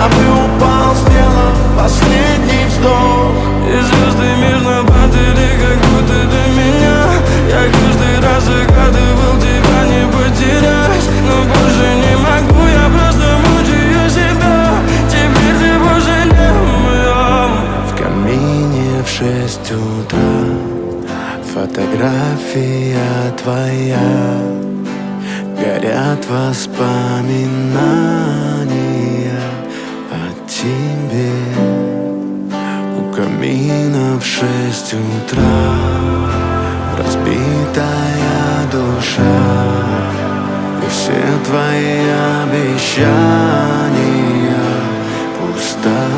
бы упал, сделав последний вздох. И звезды мирно падали, как будто до меня. Я каждый раз загадывал тебя не потерять, но больше не могу, я просто мучаю себя. Теперь ты больше не в моем. В камине в 6 утра фотография твоя. Горят воспоминания о тебе. У камина в 6 утра разбитая душа. И все твои обещания пустота.